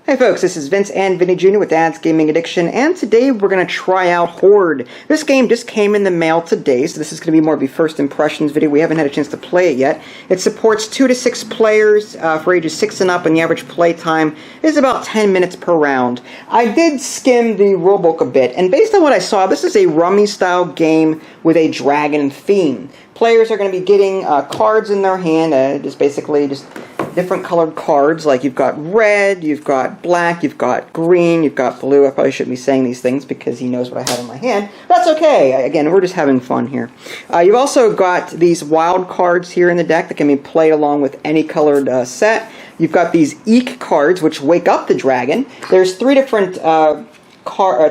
Hey folks, this is Vince and Vinny Jr. with Dad's Gaming Addiction, and today we're going to try out Hoard. This game just came in the mail today, so this is going to be more of a first impressions video. We haven't had a chance to play it yet. It supports 2 to 6 players for ages 6 and up, and the average play time is about 10 minutes per round. I did skim the rulebook a bit, and based on what I saw, this is a rummy-style game with a dragon theme. Players are going to be getting cards in their hand, just basically just different colored cards, like you've got red, you've got black, you've got green, you've got blue. I probably shouldn't be saying these things because he knows what I have in my hand. That's okay. Again, we're just having fun here. You've also got these wild cards here in the deck that can be played along with any colored set. You've got these eek cards, which wake up the dragon. There's 3 different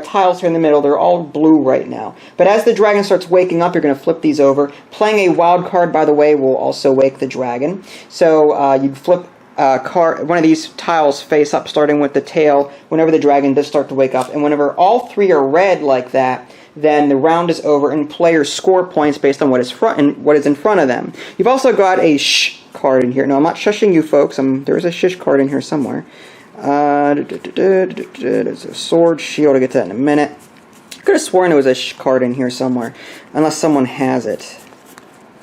tiles here in the middle. They're all blue right now. But as the dragon starts waking up, you're going to flip these over. Playing a wild card, by the way, will also wake the dragon. So you flip one of these tiles face up, starting with the tail, whenever the dragon does start to wake up. And whenever all 3 are red like that, then the round is over and players score points based on what is in front of them. You've also got a shh card in here. No, I'm not shushing you folks. There's a shish card in here somewhere. There's a sword, shield. I'll get to that in a minute. I could have sworn there was a sh card in here somewhere, unless someone has it.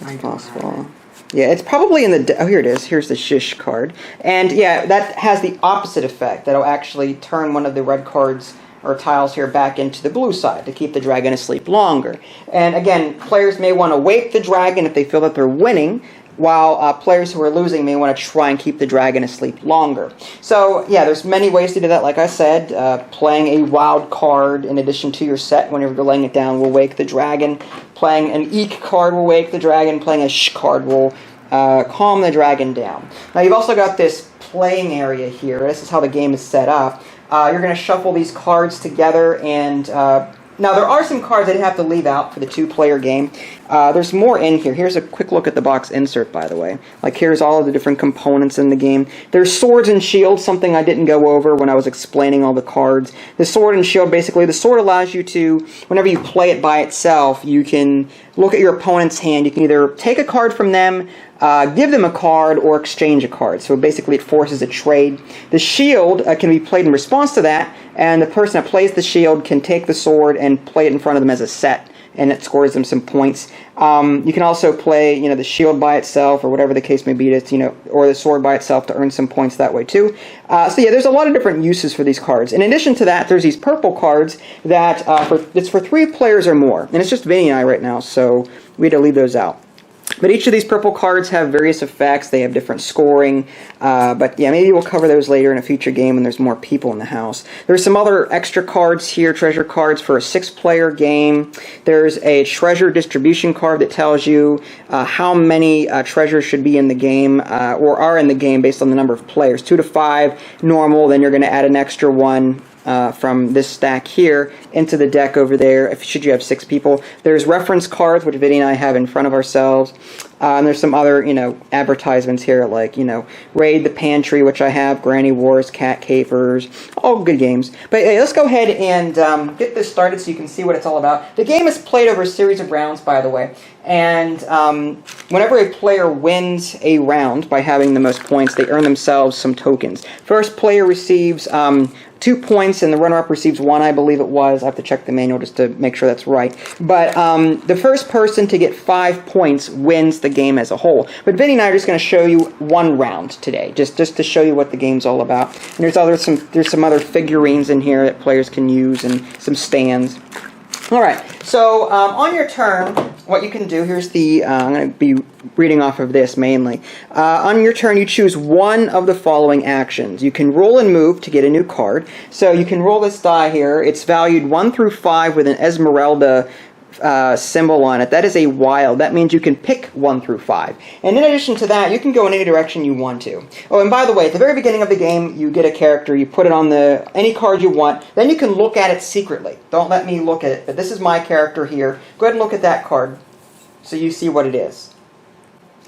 It's possible. Yeah, it's probably in the... Oh, here it is. Here's the shish card. And yeah, that has the opposite effect. That'll actually turn one of the red cards or tiles here back into the blue side to keep the dragon asleep longer. And again, players may want to wake the dragon if they feel that they're winning, while players who are losing may want to try and keep the dragon asleep longer. So yeah, there's many ways to do that. Like I said, playing a wild card in addition to your set whenever you're laying it down will wake the dragon. Playing an eek card will wake the dragon. Playing a sh card will calm the dragon down. Now you've also got this playing area here. This is how the game is set up. You're going to shuffle these cards together, and now, there are some cards I did have to leave out for the 2-player game. There's more in here. Here's a quick look at the box insert, by the way. Like, here's all of the different components in the game. There's swords and shields, something I didn't go over when I was explaining all the cards. The sword and shield, basically, the sword allows you to, whenever you play it by itself, you can look at your opponent's hand. You can either take a card from them, give them a card, or exchange a card. So basically it forces a trade. The shield can be played in response to that, and the person that plays the shield can take the sword and play it in front of them as a set, and it scores them some points. You can also play, the shield by itself, or whatever the case may be, or the sword by itself to earn some points that way too. So yeah, there's a lot of different uses for these cards. In addition to that, there's these purple cards that it's for 3 players or more, and it's just Vinny and I right now, so we had to leave those out. But each of these purple cards have various effects. They have different scoring. But yeah, maybe we'll cover those later in a future game when there's more people in the house. There's some other extra cards here, treasure cards for a 6-player game. There's a treasure distribution card that tells you how many treasures should be in the game or are in the game based on the number of players. 2 to 5 normal, then you're going to add an extra one from this stack here into the deck over there, should you have 6 people. There's reference cards, which Vinny and I have in front of ourselves. And there's some other, advertisements here, like, Raid the Pantry, which I have, Granny Wars, Cat Capers, all good games. But hey, let's go ahead and get this started so you can see what it's all about. The game is played over a series of rounds, by the way. And whenever a player wins a round by having the most points, they earn themselves some tokens. First player receives 2 points, and the runner-up receives 1, I believe it was. I have to check the manual just to make sure that's right. But the first person to get 5 points wins the game as a whole. But Vinny and I are just going to show you 1 round today, just to show you what the game's all about. And there's some other figurines in here that players can use, and some stands. Alright, so on your turn, what you can do, here's the, I'm going to be reading off of this mainly. On your turn, you choose one of the following actions. You can roll and move to get a new card. So you can roll this die here. It's valued 1 through 5 with an Esmeralda symbol on it. That is a wild. That means you can pick 1 through 5. And in addition to that, you can go in any direction you want to. Oh, and by the way, at the very beginning of the game, you get a character, you put it on any card you want, then you can look at it secretly. Don't let me look at it, but this is my character here. Go ahead and look at that card so you see what it is.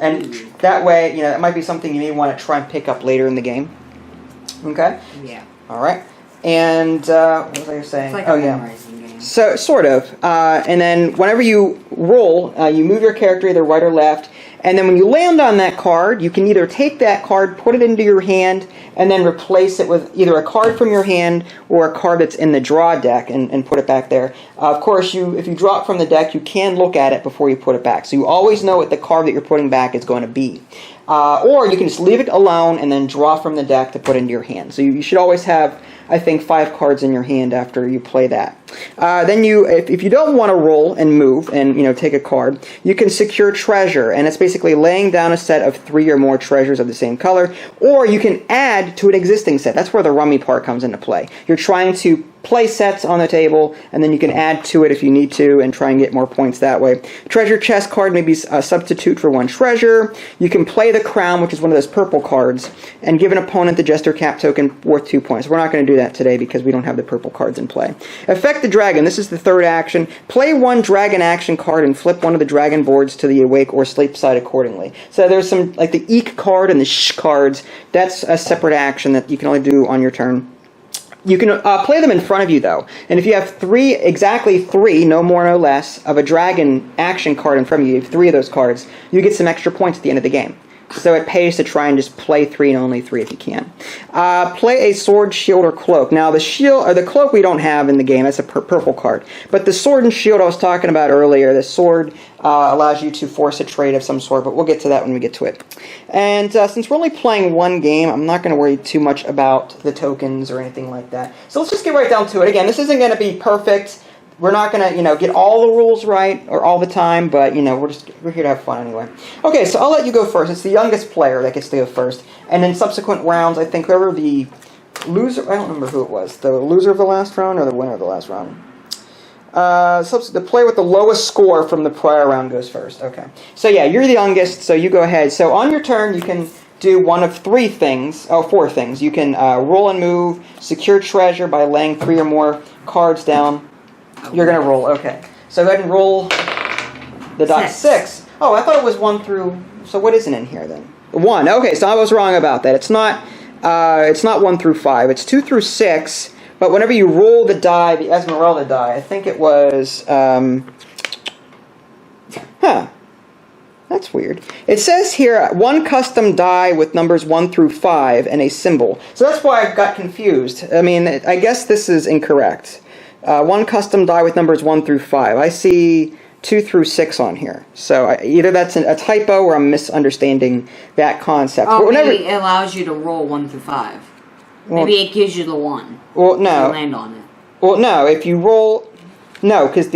And that way, it might be something you may want to try and pick up later in the game. Okay? Yeah. Alright. And, what was I saying? It's like a memorizing game. So, sort of. And then whenever you roll, you move your character either right or left, and then when you land on that card, you can either take that card, put it into your hand, and then replace it with either a card from your hand or a card that's in the draw deck and put it back there. Of course, if you draw it from the deck, you can look at it before you put it back. So you always know what the card that you're putting back is going to be. Or you can just leave it alone and then draw from the deck to put into your hand. So you should always have, I think, 5 cards in your hand after you play that. Then if you don't want to roll and move and take a card, you can secure treasure, and it's basically laying down a set of 3 or more treasures of the same color, or you can add to an existing set. That's where the rummy part comes into play. You're trying to play sets on the table, and then you can add to it if you need to and try and get more points that way. Treasure chest card may be a substitute for 1 treasure. You can play the crown, which is one of those purple cards, and give an opponent the jester cap token worth 2 points. We're not going to do that today because we don't have the purple cards in play. Affect the dragon. This is the 3rd action. Play 1 dragon action card and flip one of the dragon boards to the awake or sleep side accordingly. So there's some, like the eek card and the sh cards. That's a separate action that you can only do on your turn. You can play them in front of you, though. And if you have exactly three, no more, no less, of a dragon action card in front of you, 3 of those cards, you get some extra points at the end of the game. So it pays to try and just play 3 and only 3 if you can. Play a sword, shield, or cloak. Now the shield or the cloak we don't have in the game. That's a purple card. But the sword and shield I was talking about earlier. The sword allows you to force a trade of some sort, but we'll get to that when we get to it. And since we're only playing 1 game, I'm not going to worry too much about the tokens or anything like that. So let's just get right down to it. Again, this isn't going to be perfect. We're not going to, get all the rules right or all the time, but, we're here to have fun anyway. Okay, so I'll let you go first. It's the youngest player that gets to go first. And in subsequent rounds, I think whoever the loser, I don't remember who it was, the loser of the last round or the winner of the last round. The player with the lowest score from the prior round goes first. Okay. So yeah, you're the youngest, so you go ahead. So on your turn, you can do one of 4 things. You can roll and move, secure treasure by laying 3 or more cards down. You're going to roll, okay. So go ahead and roll the die. 6. Oh, I thought it was 1 through... So what isn't in here then? 1. Okay, so I was wrong about that. It's not 1 through 5. It's 2 through 6. But whenever you roll the die, the Esmeralda die, I think it was... That's weird. It says here, 1 custom die with numbers 1 through 5 and a symbol. So that's why I got confused. I mean, I guess this is incorrect. 1 custom die with numbers 1 through 5. I see 2 through 6 on here. So either that's a typo or I'm misunderstanding that concept. Oh, maybe it allows you to roll 1 through 5. Maybe it gives you the 1. Well, no. You land on it. Well, no. If you roll... No, because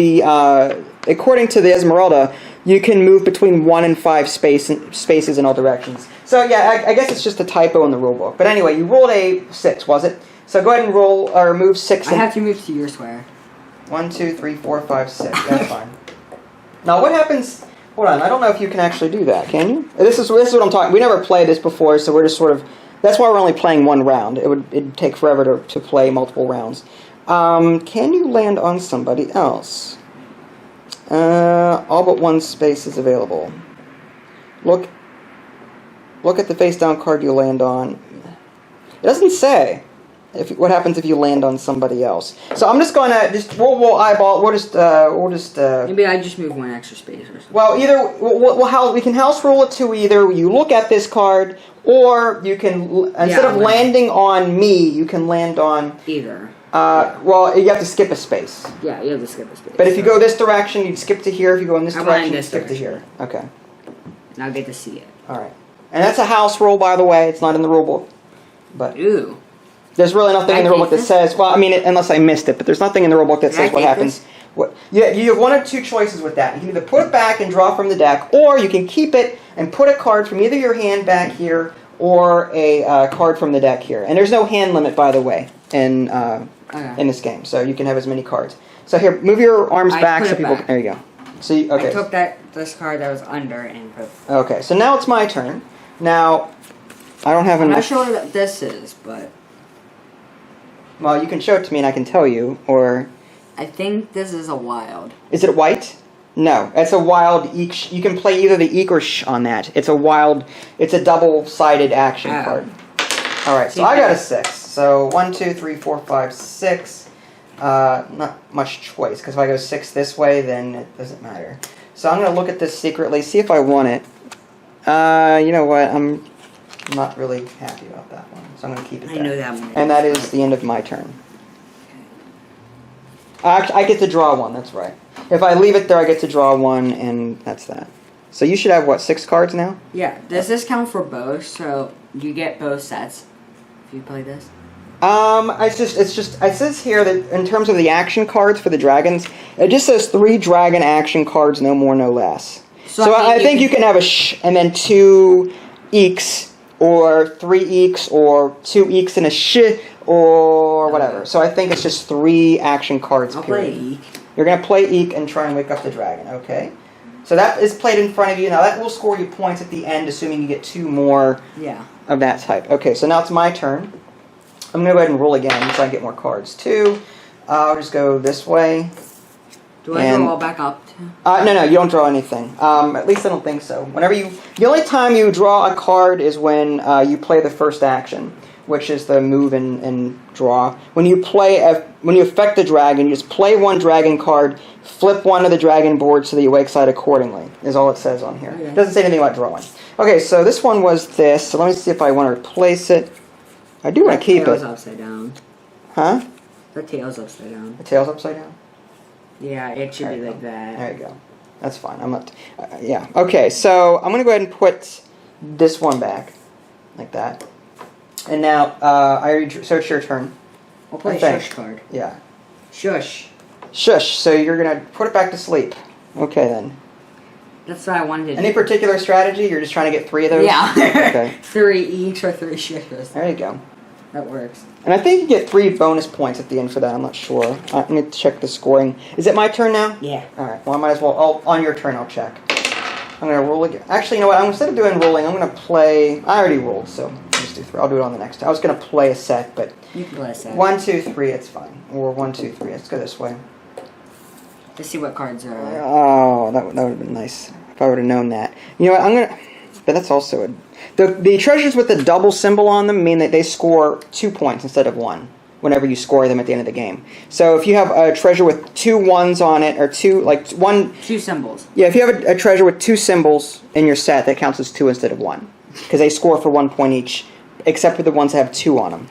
according to the Esmeralda, you can move between 1 and 5 spaces in all directions. So yeah, I guess it's just a typo in the rule book. But anyway, you rolled a 6, was it? So go ahead and roll or move 6. I have to move to your square. 1, 2, 3, 4, 5, 6. That's fine. Now what happens? Hold on, I don't know if you can actually do that. Can you? This is what I'm talking. We never played this before, so we're just sort of. That's why we're only playing 1 round. It'd take forever to play multiple rounds. Can you land on somebody else? All but 1 space is available. Look at the face down card you land on. It doesn't say. What happens if you land on somebody else? So I'm just going to we'll eyeball. We'll just maybe I just move 1 extra space or something. Well, either we can house rule it to either you look at this card or you can instead of landing on me, you can land on either. Well, you have to skip a space. Yeah, you have to skip a space. But if you go this direction, you'd skip to here. If you go in this direction, you'd skip to here. Okay. Now I get to see it. All right. And that's a house rule, by the way. It's not in the rule book. But ooh. There's really nothing in the rulebook that says, well, I mean, unless I missed it, but there's nothing in the rulebook that says what happens. You have 1 of 2 choices with that. You can either put it back and draw from the deck, or you can keep it and put a card from either your hand back here or a card from the deck here. And there's no hand limit, by the way, in this game, so you can have as many cards. So here, move your arms back so people. There you go. So okay. I took this card that was under and put. Okay, so now it's my turn. Now, I don't have enough. I'm not sure what this is, but. Well, you can show it to me and I can tell you, or... I think this is a wild. Is it white? No, it's a wild eek. You can play either the eek or sh on that. It's a wild, it's a double-sided action card. Alright, so I got a 6. So 1, 2, 3, 4, 5, 6. Not much choice, because if I go 6 this way, then it doesn't matter. So I'm going to look at this secretly, see if I want it. You know what, I'm I'm not really happy about that one, so I'm going to keep it there. I know that one. And that is the end of my turn. I get to draw one, that's right. If I leave it there, I get to draw one, and that's that. So you should have, what, 6 cards now? Yeah. Does this count for both? So you get both sets if you play this? It says here that in terms of the action cards for the dragons, it just says 3 dragon action cards, no more, no less. So I think you can have a sh and then 2 eeks, or 3 eeks, or 2 eeks and a sh, or whatever. So I think it's just 3 action cards, period. I'll play eek. You're going to play eek and try and wake up the dragon, okay? So that is played in front of you. Now that will score you points at the end, assuming you get 2 more of that type. Okay, so now it's my turn. I'm going to go ahead and roll again so I can get more cards, too. I'll just go this way. Do I draw all back up, too? No, you don't draw anything. At least I don't think so. The only time you draw a card is when you play the first action, which is the move and draw. When you affect the dragon, you just play 1 dragon card, flip 1 to the dragon board so that you wake side accordingly, is all it says on here. It doesn't say anything about drawing. Okay, so this one was this, so let me see if I want to replace it. I do want to keep it. The tail's upside down. Huh? The tail's upside down. The tail's upside down? Yeah, it should be like that. There you go. That's fine. I'm not... yeah. Okay, so I'm going to go ahead and put this one back. Like that. And now, so it's your turn. I'll play a shush card. Yeah. Shush. Shush. So you're going to put it back to sleep. Okay, then. That's what I wanted to do. Any particular strategy? You're just trying to get 3 of those? Yeah. Okay. 3 each or 3 shushes. There you go. That works. And I think you get 3 bonus points at the end for that. I'm not sure. I'm going to check the scoring. Is it my turn now? Yeah. Alright, well I might as well, on your turn I'll check. I'm going to roll again. Actually, you know what, instead of doing rolling, I'm going to play, I already rolled, so I'll just do 3. I'll do it on the next. I was going to play a set, but... You can play a set. 1, 2, 3, it's fine. Or 1, 2, 3, let's go this way. Let's see what cards are... Oh, that would have been nice if I would have known that. You know what, I'm going to... But that's also a... The treasures with the double symbol on them mean that they score 2 points instead of 1 whenever you score them at the end of the game. So if you have a treasure with 2 1s on it, or 2, like 1... 2 symbols. Yeah, if you have a treasure with 2 symbols in your set, that counts as 2 instead of 1. Because they score for 1 point each, except for the ones that have 2 on them.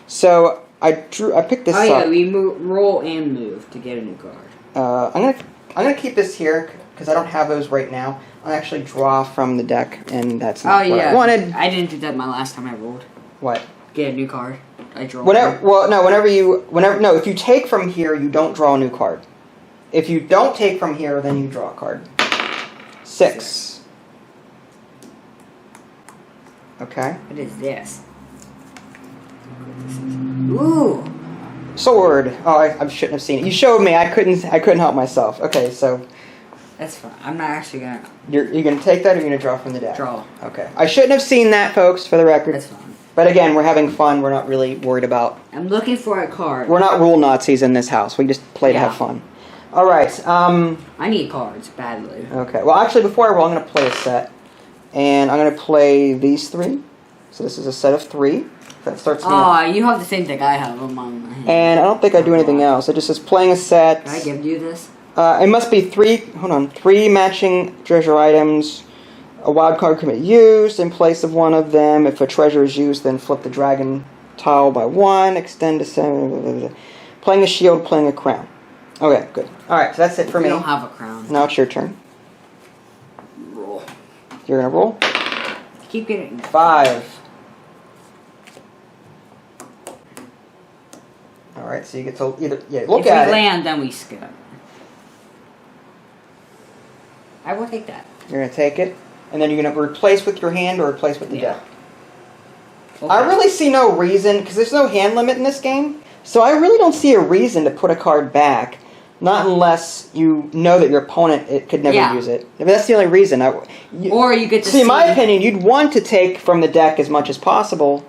So I picked this up. Oh yeah, we roll and move to get a new card. I'm gonna keep this here because I don't have those right now. I'll actually draw from the deck, and that's not what I wanted. I didn't do that my last time I rolled. What? Get a new card. I draw. If you take from here, you don't draw a new card. If you don't take from here, then you draw a card. 6. Okay. What is this? Ooh. Sword. Oh, I shouldn't have seen it. You showed me. I couldn't help myself. Okay, so. That's fine. I'm not actually gonna. You're gonna take that, or you're gonna draw from the deck? Draw. Okay. I shouldn't have seen that, folks. For the record. That's fine. But again, we're having fun. We're not really worried about... I'm looking for a card. We're not rule Nazis in this house. We just play to have fun. Alright, I need cards, badly. Okay, well actually before I roll, I'm going to play a set. And I'm going to play these 3. So this is a set of 3. That starts... Oh, you have the same thing I have on my hand. And I don't think I do anything else. It just says playing a set. Did I give you this? It must be 3 matching treasure items. A wild card can be used in place of one of them. If a treasure is used, then flip the dragon tile by 1. Extend to 7. Playing a shield, playing a crown. Okay, good. Alright, so that's it for me. I don't have a crown. Now it's your turn. Roll. You're going to roll? Keep getting... 5. Alright, so you get to either... Yeah, look at it. If we land, then we skip. I will take that. You're going to take it. And then you're going to replace with your hand or replace with the deck. Okay. I really see no reason, because there's no hand limit in this game, so I really don't see a reason to put a card back, not unless you know that your opponent could never use it. I mean, that's the only reason. Or you get to see, in my opinion, you'd want to take from the deck as much as possible.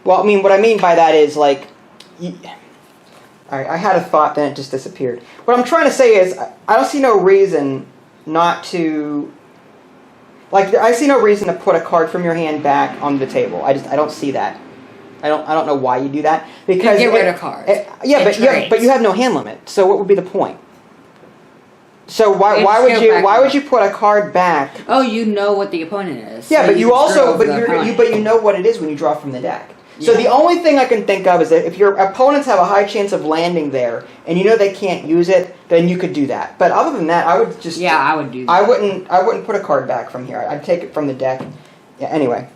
Well, I mean, what I mean by that is, like... Alright, I had a thought, then it just disappeared. What I'm trying to say is, I don't see no reason not to... Like, I see no reason to put a card from your hand back on the table. I don't see that. I don't know why you do that. Because you get rid of cards. But you have no hand limit. So what would be the point? So why would you put a card back? Oh, you know what the opponent is. Yeah, so but you also but you you know what it is when you draw from the deck. So Yeah. the only thing I can think of is that if your opponents have a high chance of landing there, and you know they can't use it, then you could do that. But other than that, I would just I would do that. I wouldn't put a card back from here. I'd take it from the deck. Yeah. Anyway,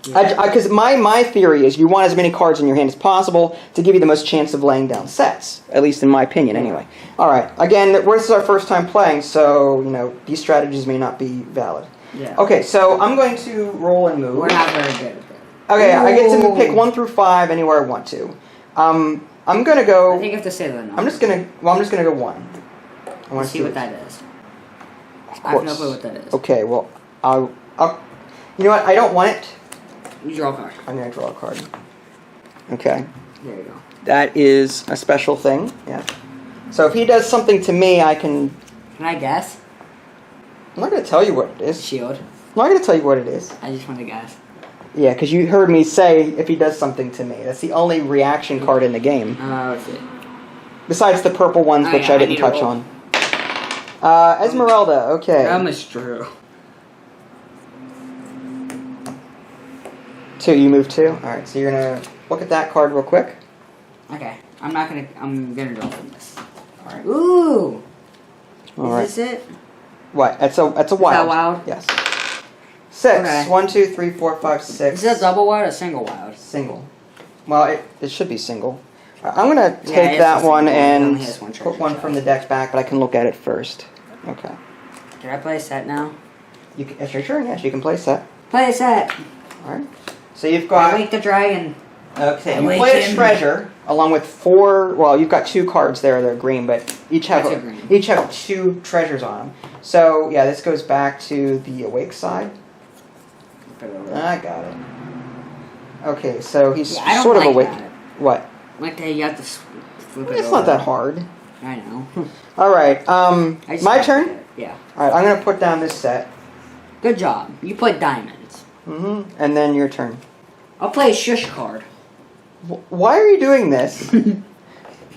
because my theory is you want as many cards in your hand as possible to give you the most chance of laying down sets. At least in my opinion, anyway. All right. Again, this is our first time playing, so these strategies may not be valid. Yeah. Okay, so I'm going to roll and move. We're not very good at that. Okay, Ooh. I get to pick 1 through 5 anywhere I want to. I'm gonna go. I think you have to say that. I'm just gonna go 1. I want to see what that is. Of course. I have no clue what that is. Okay, well, I'll. You know what? I don't want it. You draw a card. I'm gonna draw a card. Okay. There you go. That is a special thing. Yeah. So if he does something to me, I can. Can I guess? I'm not gonna tell you what it is. Shield. I'm not gonna tell you what it is. I just want to guess. Yeah, because you heard me say if he does something to me. That's the only reaction card in the game. That's it. Besides the purple ones, which I didn't touch on. Esmeralda, okay. That is true. 2, you move 2? Alright, so you're gonna look at that card real quick. Okay. I'm gonna draw from this. Alright. Ooh! Alright. Is this it? What? That's a wild. Is that wild? Yes. 6. Okay. 1, 2, 3, 4, 5, 6. Is that double wild or single wild? Single. Well, it should be single. I'm going to Yeah, take that one and one put one from the deck back, but I can look at it first. Okay. Can I play a set now? It's your turn, yes. You can play set. Play a set! Alright. So you've got... I wake the dragon. Okay, you play a treasure along with 4... Well, you've got 2 cards there. They're green, but each have 2 treasures on them. So, yeah, this goes back to the awake side. I got it. Okay, so he's sort of awake. That. What? Like you have to flip it It's over. not that hard. I know. Alright, my turn? Yeah. Alright, I'm going to put down this set. Good job. You put diamonds. Mm-hmm. And then your turn. I'll play a shush card. Why are you doing this?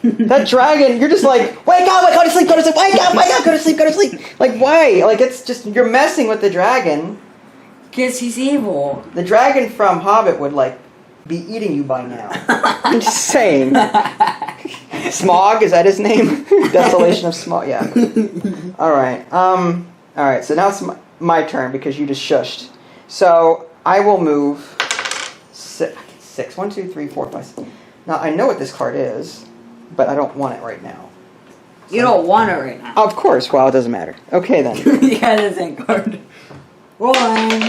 That dragon, you're just like, wake up, go to sleep, wake up, go to sleep. Like, why? Like, it's just, you're messing with the dragon. Because he's evil. The dragon from Hobbit would, like, be eating you by now. I'm just saying. Smog, is that his name? Desolation of Smog, yeah. Alright, so now it's my turn because you just shushed. So, I will move 6. 1, 2, 3, 4, 5, 6. Now, I know what this card is, but I don't want it right now. So, you don't want it right now. Of course, well, it doesn't matter. Okay, then. You got the same card. Rolling.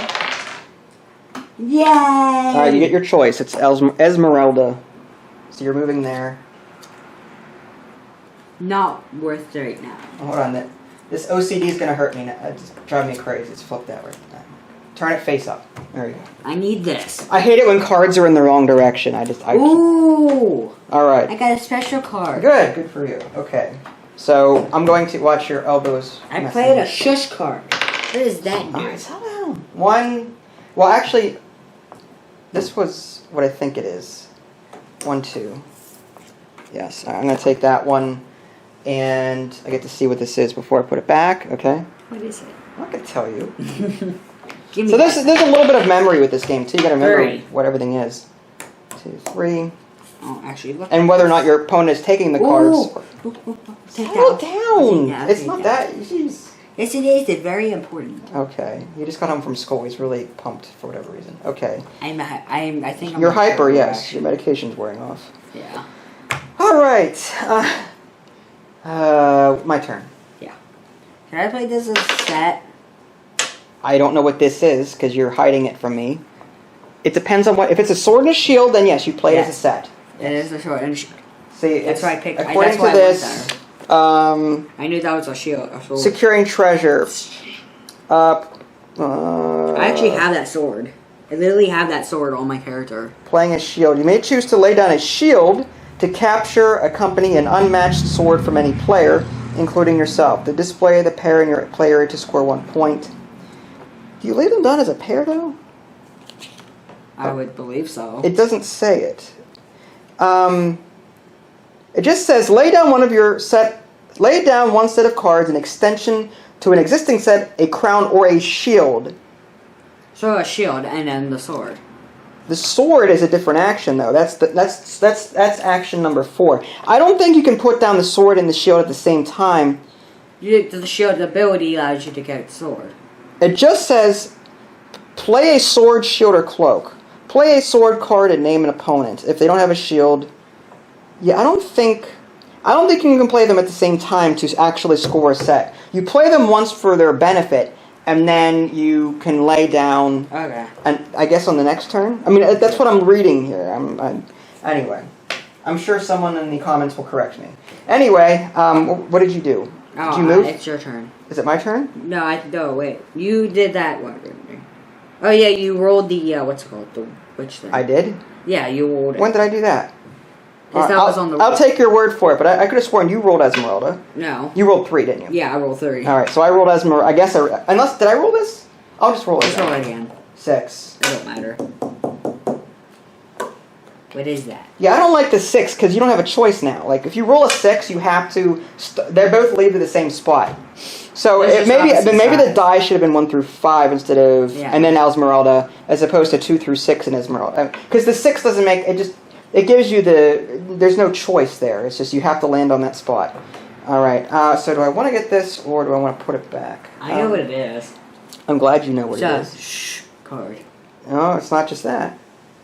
Yay! Alright, you get your choice. It's Esmeralda. So you're moving there. Not worth it right now. Hold on, this OCD is going to hurt me. It's driving me crazy. It's flipped that way. Turn it face up. There you go. I need this. I hate it when cards are in the wrong direction. Ooh! Alright. I got a special card. Good for you. Okay. So, I'm going to watch your elbows. I played a shush card. What does that do? Alright, settle down. 1. Well, actually, this was what I think it is. 1, 2. Yes, I'm going to take that one, and I get to see what this is before I put it back, okay? What is it? I'm not going to tell you. Give me So there's a little bit of memory with this game, too. You got to remember 3. what everything is. 2, 3. Oh, actually, look. And whether or not your opponent is taking the cards. Take Settle that. down! Yeah, It's not that. Jeez. Yes, it is. It's very important. Okay. He just got home from school. He's really pumped for whatever reason. Okay. I think You're hyper, yes. Your medication's wearing off. Yeah. Alright. My turn. Yeah. Can I play this as a set? I don't know what this is, because you're hiding it from me. It depends on what... If it's a sword and a shield, then yes, you play it as a set. It is a sword and a shield. See, That's why I picked... According to this... I knew that was a shield. A sword. Securing treasure. I actually have that sword. I literally have that sword on my character. Playing a shield. You may choose to lay down a shield to capture, accompany an unmatched sword from any player, including yourself. The display of the pair in your play area to score 1 point. Do you lay them down as a pair, though? I would believe so. It doesn't say it. It just says, lay down one of your set Lay down one set of cards, an extension to an existing set, a crown, or a shield. So a shield and then the sword. The sword is a different action, though. That's action number 4. I don't think you can put down the sword and the shield at the same time. The shield ability allows you to get the sword. It just says, play a sword, shield, or cloak. Play a sword card and name an opponent. If they don't have a shield, yeah, I don't think you can play them at the same time to actually score a set. You play them once for their benefit, and then you can lay down. Okay. And I guess on the next turn. I mean, that's what I'm reading here. Anyway, I'm sure someone in the comments will correct me. Anyway, what did you do? Did you move? It's your turn. Is it my turn? No, wait. You did that one. Oh yeah, you rolled the what's it called, the witch thing. I did. Yeah, you rolled it. When did I do that? That was on the I'll take your word for it, but I could have sworn you rolled Esmeralda. No. You rolled 3, didn't you? Yeah, I rolled 3. All right, so I rolled Esmeralda. I guess unless did I roll this? I'll just roll it. Just roll it again. 6. It don't matter. What is that? Yeah, I don't like the 6 because you don't have a choice now. Like if you roll a 6, you have to. They both lead to the same spot. So maybe the die should have been 1 through 5 instead of and then Esmeralda as opposed to 2 through 6 in Esmeralda. Because the 6 doesn't make it just. It gives you there's no choice there. It's just you have to land on that spot. All right. So do I want to get this or do I want to put it back? I know what it is. I'm glad you know what it is. Shh card. No, it's not just that.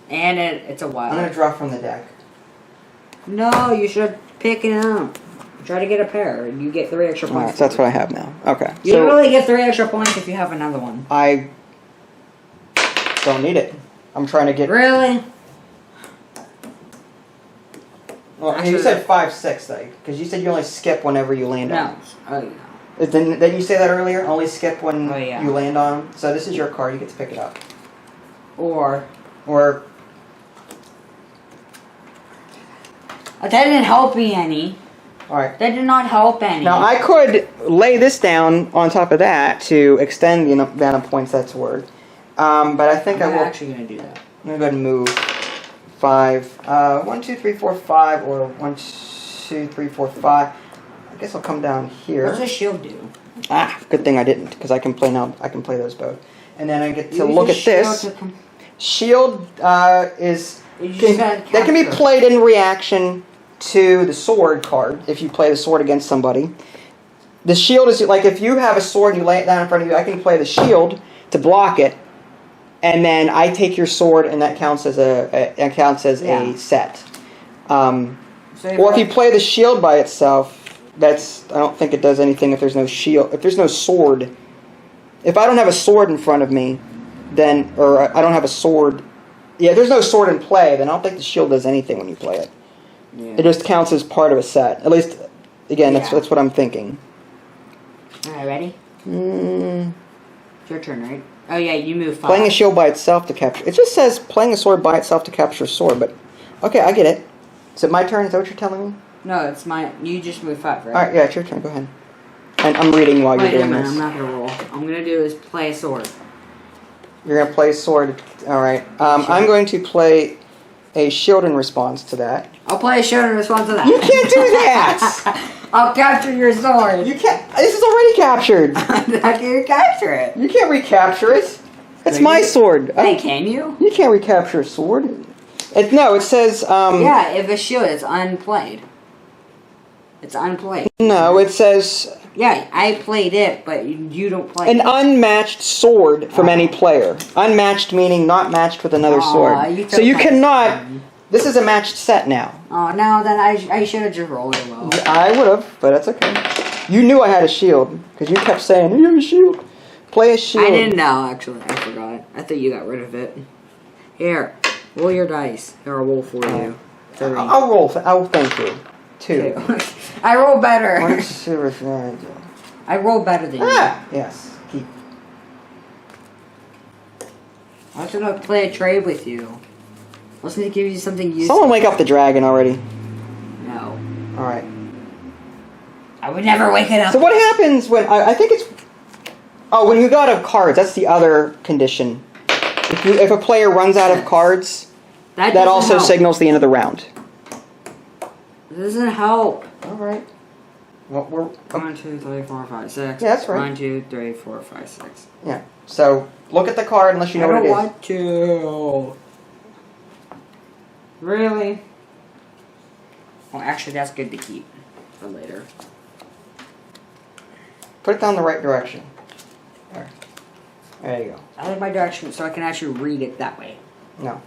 And it's a wild. I'm going to draw from the deck. No, you should pick it up. Try to get a pair. You get 3 extra points. Right, so that's what I have now. Okay. You don't really get 3 extra points if you have another one. I don't need it. I'm trying to get... Really? Well, actually, you said 5, 6, though. Because you said you only skip whenever you land on them. Oh, yeah. Didn't you say that earlier? Only skip when you land on them? So this is your card. You get to pick it up. Or... That didn't help me any. Alright. That did not help any. Now, I could lay this down on top of that to extend the amount of points that's worth. But I think I will... I'm actually going to do that. I'm going to go ahead and move 5. 1, 2, 3, 4, 5, or 1, 2, 3, 4, 5. I guess I'll come down here. What does a shield do? Ah, good thing I didn't, because I can play now. I can play those both. And then I get to look at this. Shield is... that can be played in reaction to the sword card if you play the sword against somebody. The shield is like if you have a sword and you lay it down in front of you, I can play the shield to block it, and then I take your sword and that counts as a set. Or if you play the shield by itself, I don't think it does anything if there's no shield. If there's no sword, if I don't have a sword in front of me, then I don't have a sword. Yeah, if there's no sword in play, then I don't think the shield does anything when you play it. Yeah. It just counts as part of a set. At least, again, that's what I'm thinking. Alright, ready? It's your turn, right? Oh yeah, you move 5. Playing a shield by itself to capture... It just says playing a sword by itself to capture a sword, but... Okay, I get it. Is it my turn? Is that what you're telling me? No, it's mine. You just move 5, right? Alright, yeah, it's your turn. Go ahead. And I'm reading while you're doing this. I'm not going to roll. I'm going to do is play a sword. You're going to play a sword. Alright. I'm going to play a shield in response to that. I'll play a shield in response to that. You can't do that! I'll capture your sword. You can't. This is already captured. How can you capture it? You can't recapture it. It's my sword. Hey, can you? You can't recapture a sword. No, it says... yeah, if a shield is unplayed. It's unplayed. No, it says... Yeah, I played it, but you don't play an unmatched sword from any player. Unmatched meaning not matched with another sword. So you cannot... This is a matched set now. Oh, no, then I should have just rolled it well. I would have, but that's okay. You knew I had a shield, because you kept saying, you have a shield. Play a shield. I didn't know, actually. I forgot. I thought you got rid of it. Here, roll your dice. Here, I'll roll for you. 3. I'll roll. Thank you. 2. I roll better. 1, 2, 3. I roll better than you. Yes. Keep. I was going to play a trade with you. I was going to give you something useful. Someone wake up the dragon already. No. Alright. I would never wake it up. So what happens when... I think it's... Oh, when you got out of cards, that's the other condition. If a player runs out of cards, that also signals the end of the round. It doesn't help. Alright. Well, we're 1, 2, 3, 4, 5, 6. Yeah, that's right. 1, 2, 3, 4, 5, 6. Yeah. So look at the card unless you know what it is. I don't want to. Really? Well, actually, that's good to keep for later. Put it down the right direction. There you go. I like my direction so I can actually read it that way. No.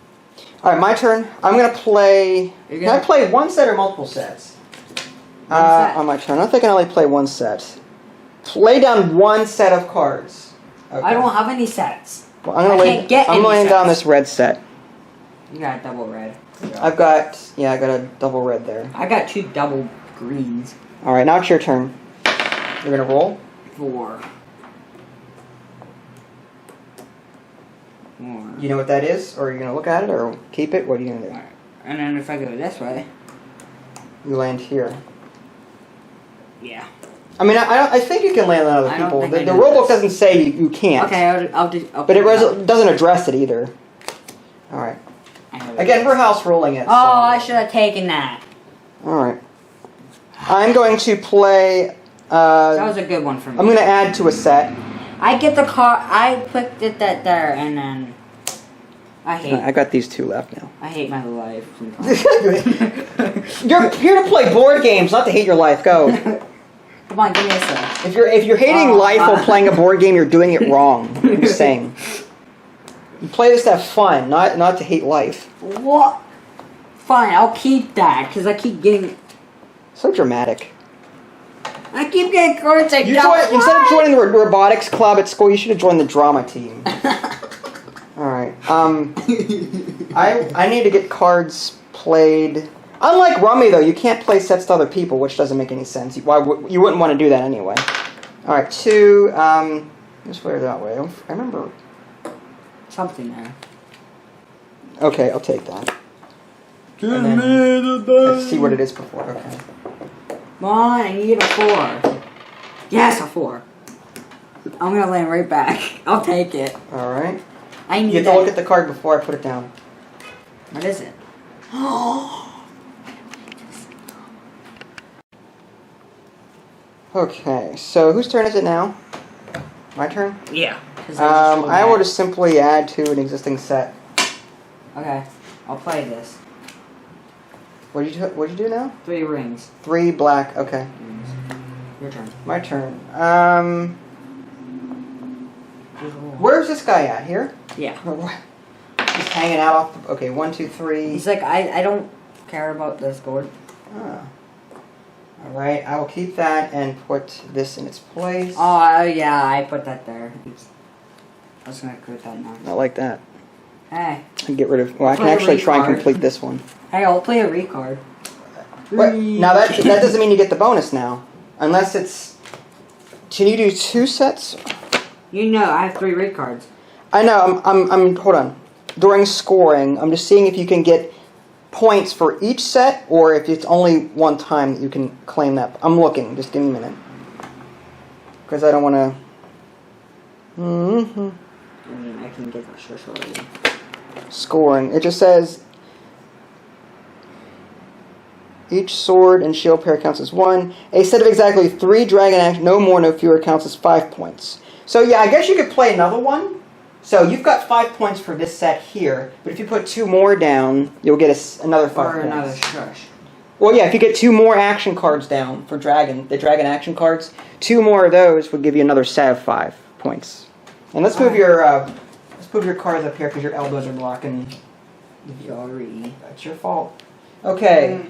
All right, my turn. I'm gonna play. Can I play one set or multiple sets? Set. On my turn, I think I can only play one set. Lay down one set of cards. Okay. I don't have any sets. Well, I'm laying down this red set. You got a double red. I got a double red there. I got 2 double greens. All right, now it's your turn. You're gonna roll. 4. You know what that is, or are you gonna look at it, or keep it? What are you gonna do? And then if I go this way, you land here. Yeah. I mean, I think you can land on other people. The do rulebook doesn't say you can't. Okay, I'll do. But it doesn't address it either. All right. Again, we're house ruling it. Oh, I should have taken that. All right. I'm going to play. That was a good one for me. I'm going to add to a set. I get the car. I put it there, and then I got these 2 left now. I hate my life. You're here to play board games, not to hate your life. Go. Come on, give me a set. If you're hating life while playing a board game, you're doing it wrong. I'm just saying. You play this to have fun, not to hate life. What? Fine, I'll keep that because I keep getting. So dramatic. I keep getting cards I don't instead of joining the robotics club at school, you should have joined the drama team. Alright. I need to get cards played. Unlike Rummy, though, you can't play sets to other people, which doesn't make any sense. You wouldn't want to do that anyway. Alright, 2. Just put it that way. I remember. Something there. Okay, I'll take that. And then, let's see what it is before. Okay. Come on, I need a 4. Yes, a 4. I'm gonna land right back. I'll take it. Alright. I need You have to look at the card before I put it down. What is it? Okay, so whose turn is it now? My turn? Yeah. I will just simply add to an existing set. Okay, I'll play this. What'd you do now? 3 rings. 3 black, okay. Your turn. My turn. Where's this guy at? Here? Yeah. He's hanging out off. Okay, 1, 2, 3. He's like, I don't care about this board. Ah. Alright, I will keep that and put this in its place. Oh, yeah, I put that there. Oops. I was gonna put that now. I like that. Hey. I can get rid of. Well, I can actually try and complete this one. Hey, I'll play a recard. But now that doesn't mean you get the bonus now, unless it's. Can you do 2 sets? You know, I have 3 recards. I know. I'm. Hold on. During scoring, I'm just seeing if you can get points for each set, or if it's only one time that you can claim that. I'm looking. Just give me a minute, because I don't want to. I mean, I can get that shortly. Scoring. It just says each sword and shield pair counts as 1. A set of exactly 3 dragon action, no more, no fewer, counts as 5 points. So yeah, I guess you could play another one. So you've got 5 points for this set here, but if you put 2 more down, you'll get another 5 points. Or another shush. Well, yeah, if you get 2 more action cards down for the dragon action cards, 2 more of those would give you another set of 5 points. And let's move your cards up here because your elbows are blocking. Sorry. That's your fault. Okay.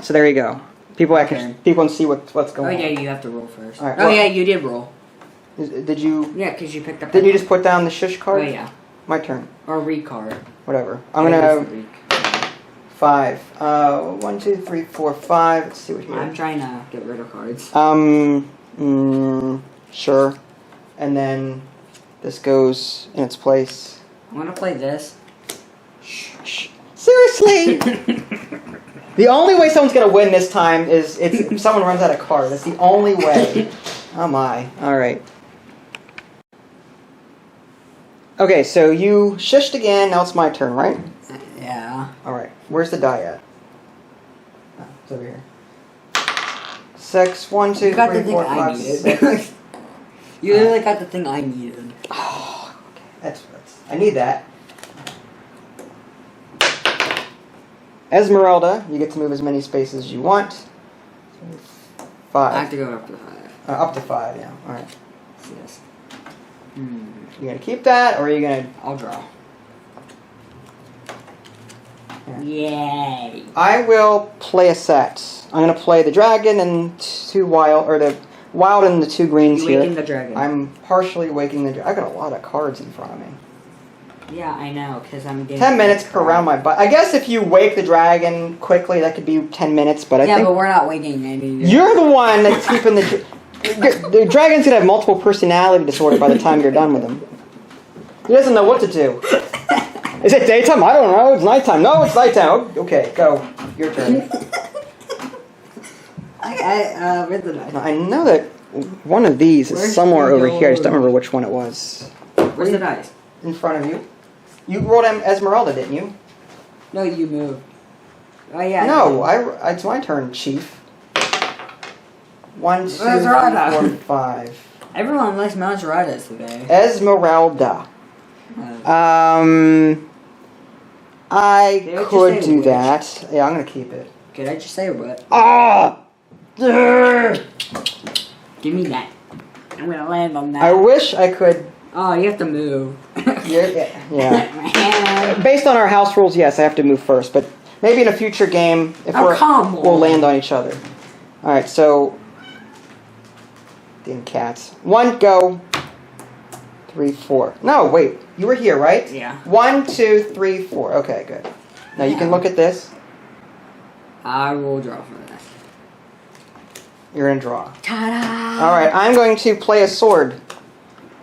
So there you go. People can see what's going on. Oh yeah, you have to roll first. All right, yeah, you did roll. Did you? Yeah, because you picked up. Didn't you just put down the shush card? Oh yeah. My turn. Or recard. Whatever. I'm gonna. 5. 1, 2, 3, 4, 5. Let's see what here. I'm trying to get rid of cards. Sure. And then this goes in its place. I'm gonna play this. Shh. Seriously. The only way someone's gonna win this time is if someone runs out of cards. That's the only way. Oh my. All right. Okay, so you shushed again. Now it's my turn, right? Yeah. All right. Where's the die at? Oh, it's over here. 6. 1, 2, You got 3, the thing 4, I 5, needed. 6. You literally got the thing I needed. Oh, okay. That's I need that. Esmeralda, you get to move as many spaces as you want. 5. I have to go up to 5. Up to 5, yeah. All right. Yes. You gonna keep that, or are you gonna? I'll draw. Yeah. Yay! I will play a set. I'm gonna play the dragon and 2 wild, or the wild and the 2 greens You here. waking the dragon. I'm partially waking the dragon. I got a lot of cards in front of me. Yeah, I know, because I'm getting 10 minutes per round my butt. I guess if you wake the dragon quickly, that could be 10 minutes, but I think... but we're not waking any. You're the one that's keeping the dragon's gonna have multiple personality disorder by the time you're done with him. He doesn't know what to do. Is it daytime? I don't know. It's nighttime. No, it's nighttime. Oh, okay, go. Your turn. Where's the dice? I know that one of these is Where's somewhere the over here. I just don't gold? remember which one it was. Where's the dice? In front of you. You rolled Esmeralda, didn't you? No, you moved. Oh, yeah. No, it's my turn, Chief. 1, 2, 3, Esmeralda. 4, 5. Everyone likes Maseradas today. Esmeralda. I Did I just could say do which? that. Yeah, I'm gonna keep it. Could I just say what? Ah! Give me that. I'm gonna land on that. I wish I could. Oh, you have to move. Yeah. Based on our house rules, yes, I have to move first. But maybe in a future game, if we'll land on each other. All right, so. Damn cats. 1, go. 3, 4. No, wait. You were here, right? Yeah. 1, 2, 3, 4. Okay, good. Now you can look at this. I will draw for this. You're gonna draw. Ta-da! All right, I'm going to play a sword.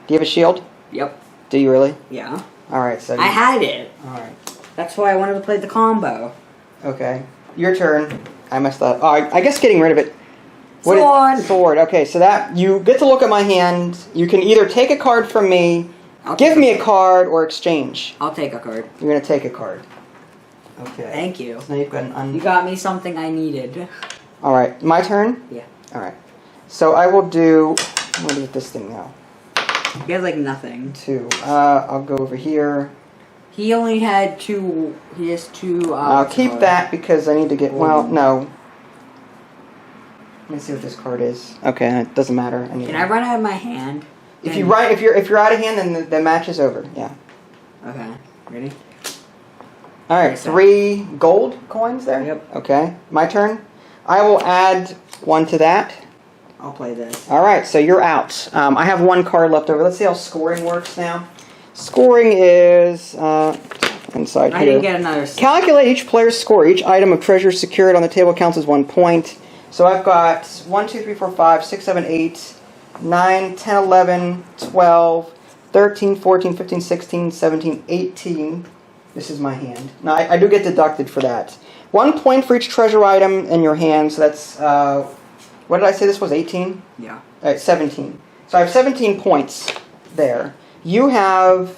Do you have a shield? Yep. Do you really? Yeah. All right, so. I had it. All right. That's why I wanted to play the combo. Okay. Your turn. I messed up. Oh, I guess getting rid of it. Sword. Sword. Okay, so that you get to look at my hand. You can either take a card from me, give me a card, or exchange. I'll take a card. You're gonna take a card. Okay. Thank you. So now you've got an You got me something I needed. All right, my turn. Yeah. All right. So I will do. I'm gonna get this thing now. He has like nothing. 2. I'll go over here. He only had 2. He has 2. I'll keep that because I need to get. Well, no. Let me see what this card is. Okay, it doesn't matter. Can I run out of my hand? If you're out of hand, then the match is over. Yeah. Okay. Ready? All right. 3 gold coins there. Yep. Okay. My turn. I will add 1 to that. I'll play this. All right. So you're out. I have 1 card left over. Let's see how scoring works now. Scoring is inside here. I didn't get another. Calculate each player's score. Each item of treasure secured on the table counts as 1 point. So I've got 1, 2, 3, 4, 5, 6, 7, 8, 9, 10, 11, 12, 13, 14, 15, 16, 17, 18. This is my hand. Now, I do get deducted for that. 1 point for each treasure item in your hand. So that's, what did I say this was, 18? Yeah. All right, 17. So I have 17 points there. You have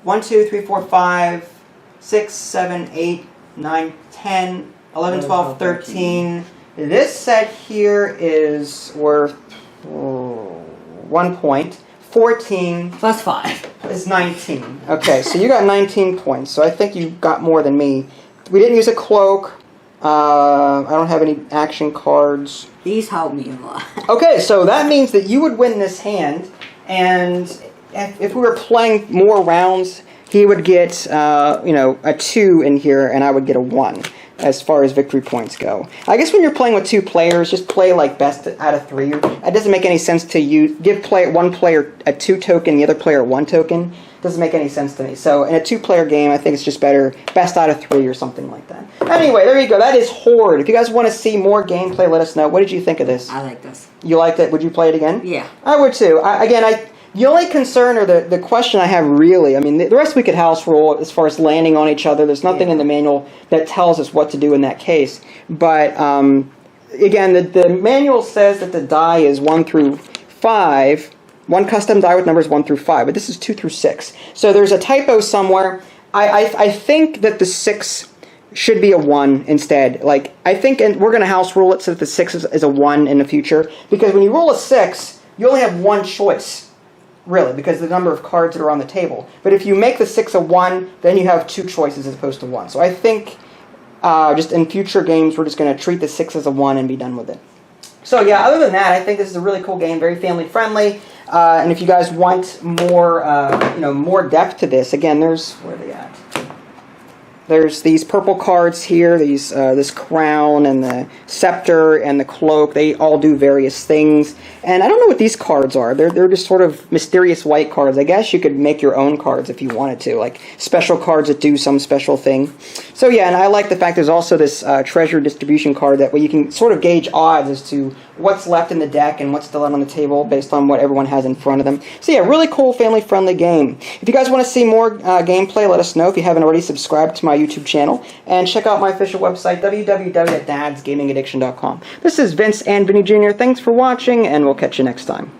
1, 2, 3, 4, 5, 6, 7, 8, 9, 10, 11, 12, 13. This set here is worth 1 point. 14 Plus 5 is 19. Okay, so you got 19 points. So I think you got more than me. We didn't use a cloak. I don't have any action cards. These help me a lot. Okay, so that means that you would win this hand, and if we were playing more rounds, he would get a 2 in here, and I would get a 1. As far as victory points go. I guess when you're playing with 2 players, just play like best out of 3. It doesn't make any sense to give one player a 2 token, the other player 1 token. Doesn't make any sense to me. So in a 2-player game, I think it's just better best out of 3 or something like that. Anyway, there you go. That is Hoard. If you guys want to see more gameplay, let us know. What did you think of this? I like this. You liked it? Would you play it again? Yeah. I would too. The only concern or the question I have really, I mean, the rest we could house rule as far as landing on each other. There's nothing in the manual that tells us what to do in that case. But, again, the manual says that the die is 1 through 5. One custom die with numbers 1 through 5, but this is 2 through 6. So there's a typo somewhere. I think that the 6 should be a 1 instead. Like, I think we're going to house rule it so that the 6 is a 1 in the future. Because when you roll a 6, you only have one choice, really, because of the number of cards that are on the table. But if you make the 6 a 1, then you have 2 choices as opposed to 1. So I think just in future games, we're just going to treat the 6 as a 1 and be done with it. So yeah, other than that, I think this is a really cool game, very family friendly. And if you guys want more, more depth to this, again, where are they at? There's these purple cards here, this crown and the scepter and the cloak. They all do various things. And I don't know what these cards are. They're just sort of mysterious white cards. I guess you could make your own cards if you wanted to, like special cards that do some special thing. So yeah, and I like the fact there's also this treasure distribution card that way you can sort of gauge odds as to what's left in the deck and what's still out on the table based on what everyone has in front of them. So yeah, really cool family-friendly game. If you guys want to see more gameplay, let us know. If you haven't already, subscribe to my YouTube channel and check out my official website, www.dadsgamingaddiction.com. This is Vince and Vinny Jr. Thanks for watching, and we'll catch you next time.